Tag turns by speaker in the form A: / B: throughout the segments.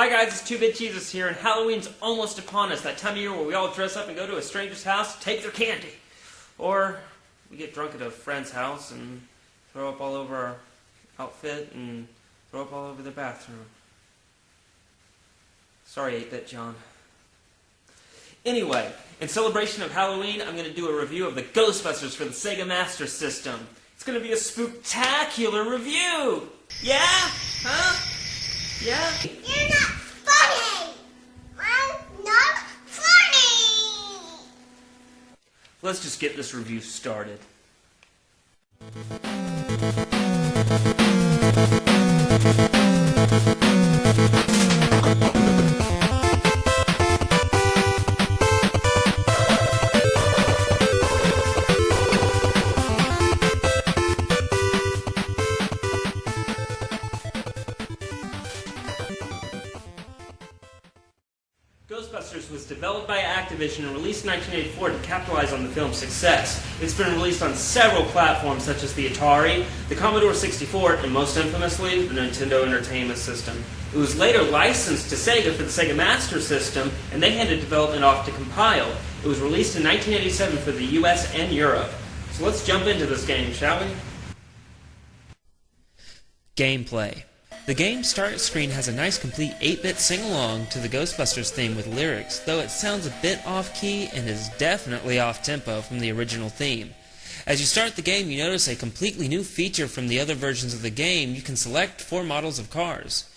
A: Hi guys, it's 2-Bit Jesus here, and Halloween's almost upon us, that time of year where we all dress up and go to a stranger's house to take their candy. Or we get drunk at a friend's house and throw up all over our outfit and throw up all over the bathroom. Sorry, 8-Bit John. Anyway, in celebration of Halloween, I'm going to do a review of the Ghostbusters for the Sega Master System. It's going to be a spooktacular review! Yeah? Huh? Yeah?
B: You're not funny! I'm not funny!
A: Let's just get this review started. Ghostbusters was developed by Activision and released in 1984 to capitalize on the film's success. It's been released on several platforms such as the Atari, the Commodore 64, and most infamously, the Nintendo Entertainment System. It was later licensed to Sega for the Sega Master System, and they handed development off to Compile. It was released in 1987 for the US and Europe. So let's jump into this game, shall we? Gameplay. The game's start screen has a nice complete 8-bit sing-along to the Ghostbusters theme with lyrics, though it sounds a bit off-key and is definitely off-tempo from the original theme. As you start the game, you notice a completely new feature from the other versions of the game. You can select 4 models of cars.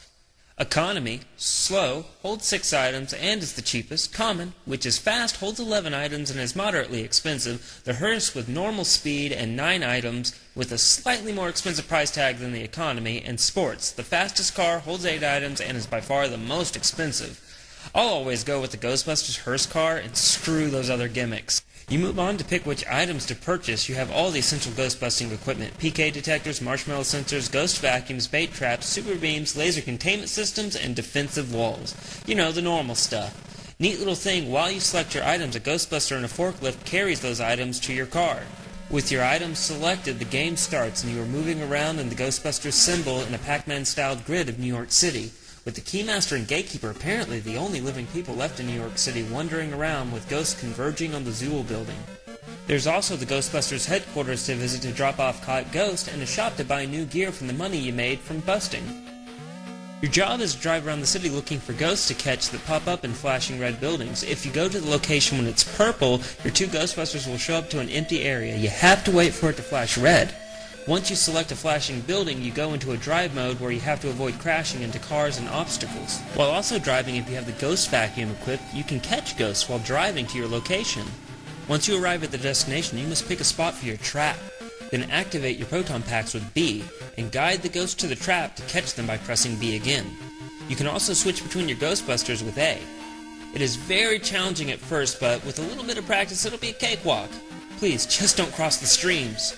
A: Economy, slow, holds 6 items and is the cheapest. Common, which is fast, holds 11 items and is moderately expensive. The hearse with normal speed and 9 items with a slightly more expensive price tag than the economy. And sports, the fastest car, holds 8 items and is by far the most expensive. I'll always go with the Ghostbusters hearse car and screw those other gimmicks. You move on to pick which items to purchase. You have all the essential ghost-busting equipment: PK detectors, marshmallow sensors, ghost vacuums, bait traps, super beams, laser containment systems, and defensive walls. You know, the normal stuff. Neat little thing, while you select your items, a Ghostbuster in a forklift carries those items to your car. With your items selected, the game starts and you are moving around in the Ghostbusters symbol in a Pac-Man-styled grid of New York City. With the Keymaster and Gatekeeper apparently the only living people left in New York City wandering around with ghosts converging on the Zool building. There's also the Ghostbusters headquarters to visit to drop off caught ghosts and a shop to buy new gear from the money you made from busting. Your job is to drive around the city looking for ghosts to catch that pop up in flashing red buildings. If you go to the location when it's purple, your 2 Ghostbusters will show up to an empty area. You have to wait for it to flash red. Once you select a flashing building, you go into a drive mode where you have to avoid crashing into cars and obstacles. While also driving, if you have the ghost vacuum equipped, you can catch ghosts while driving to your location. Once you arrive at the destination, you must pick a spot for your trap. Then activate your proton packs with B, and guide the ghosts to the trap to catch them by pressing B again. You can also switch between your Ghostbusters with A. It is very challenging at first, but with a little bit of practice, it'll be a cakewalk. Please, just don't cross the streams.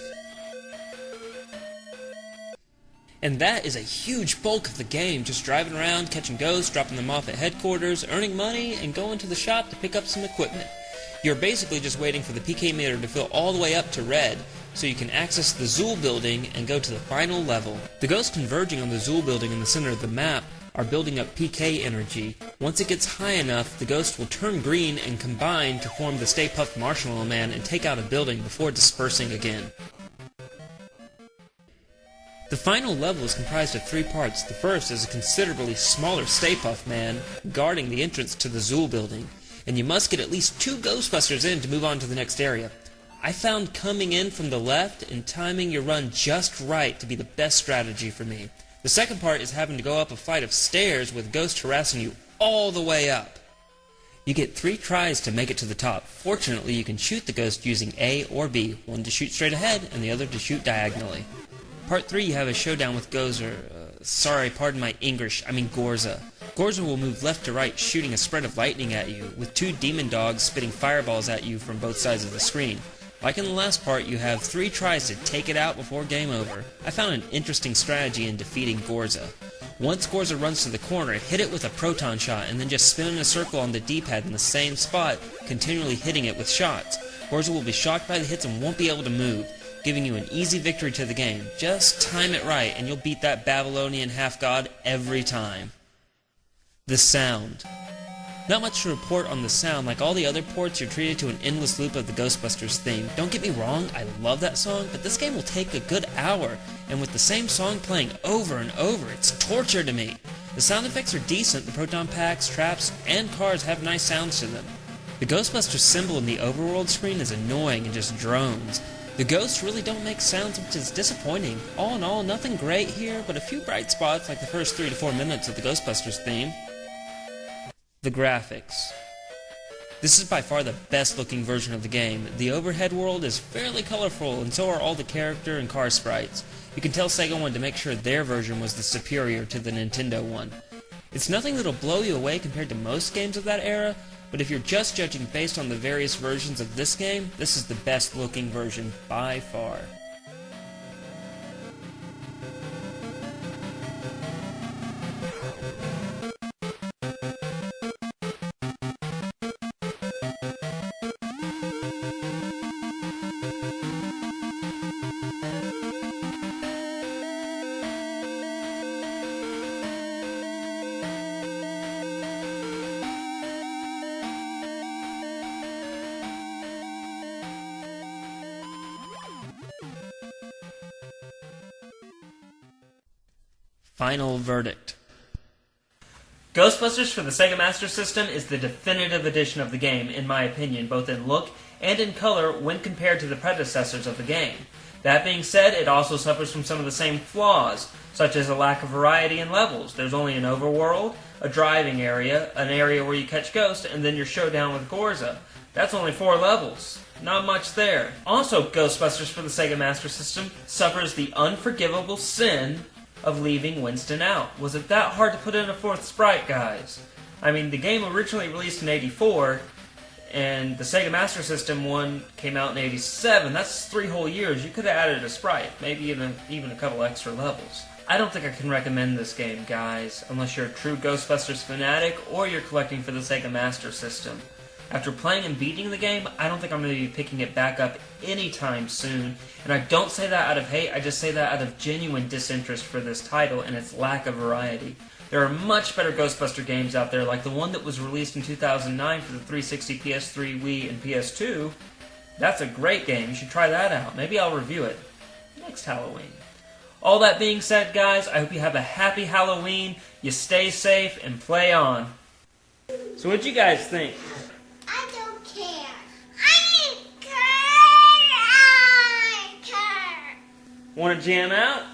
A: And that is a huge bulk of the game, just driving around, catching ghosts, dropping them off at headquarters, earning money, and going to the shop to pick up some equipment. You're basically just waiting for the PK meter to fill all the way up to red, so you can access the Zool building and go to the final level. The ghosts converging on the Zool building in the center of the map are building up PK energy. Once it gets high enough, the ghost will turn green and combine to form the Stay Puft Marshmallow Man and take out a building before dispersing again. The final level is comprised of 3 parts. The first is a considerably smaller Stay Puft Man guarding the entrance to the Zool building, and you must get at least 2 Ghostbusters in to move on to the next area. I found coming in from the left and timing your run just right to be the best strategy for me. The second part is having to go up a flight of stairs with ghosts harassing you all the way up. You get 3 tries to make it to the top. Fortunately, you can shoot the ghost using A or B, one to shoot straight ahead and the other to shoot diagonally. Part 3, you have a showdown with pardon my English, I mean Gorza. Gorza will move left to right, shooting a spread of lightning at you, with 2 demon dogs spitting fireballs at you from both sides of the screen. Like in the last part, you have 3 tries to take it out before game over. I found an interesting strategy in defeating Gorza. Once Gorza runs to the corner, hit it with a proton shot, and then just spin in a circle on the D-pad in the same spot, continually hitting it with shots. Gorza will be shocked by the hits and won't be able to move, giving you an easy victory to the game. Just time it right, and you'll beat that Babylonian half-god every time. The sound. Not much to report on the sound. Like all the other ports, you're treated to an endless loop of the Ghostbusters theme. Don't get me wrong, I love that song, but this game will take a good hour, and with the same song playing over and over, it's torture to me. The sound effects are decent. The proton packs, traps, and cars have nice sounds to them. The Ghostbusters symbol in the overworld screen is annoying and just drones. The ghosts really don't make sounds, which is disappointing. All in all, nothing great here, but a few bright spots like the first 3 to 4 minutes of the Ghostbusters theme. The graphics. This is by far the best looking version of the game. The overhead world is fairly colorful, and so are all the character and car sprites. You can tell Sega wanted to make sure their version was the superior to the Nintendo one. It's nothing that'll blow you away compared to most games of that era, but if you're just judging based on the various versions of this game, this is the best looking version by far. Final verdict. Ghostbusters for the Sega Master System is the definitive edition of the game, in my opinion, both in look and in color when compared to the predecessors of the game. That being said, it also suffers from some of the same flaws, such as a lack of variety in levels. There's only an overworld, a driving area, an area where you catch ghosts, and then your showdown with Gorza. That's only 4 levels. Not much there. Also, Ghostbusters for the Sega Master System suffers the unforgivable sin of leaving Winston out. Was it that hard to put in a 4th sprite, guys? I mean, the game originally released in '84, and the Sega Master System one came out in '87. That's 3 whole years. You could have added a sprite, maybe even a couple extra levels. I don't think I can recommend this game, guys, unless you're a true Ghostbusters fanatic or you're collecting for the Sega Master System. After playing and beating the game, I don't think I'm going to be picking it back up anytime soon. And I don't say that out of hate, I just say that out of genuine disinterest for this title and its lack of variety. There are much better Ghostbuster games out there, like the one that was released in 2009 for the 360, PS3, Wii, and PS2. That's a great game, you should try that out. Maybe I'll review it next Halloween. All that being said, guys, I hope you have a happy Halloween, you stay safe, and play on. So what'd you guys think?
B: I don't care. I care.
A: Want to jam out?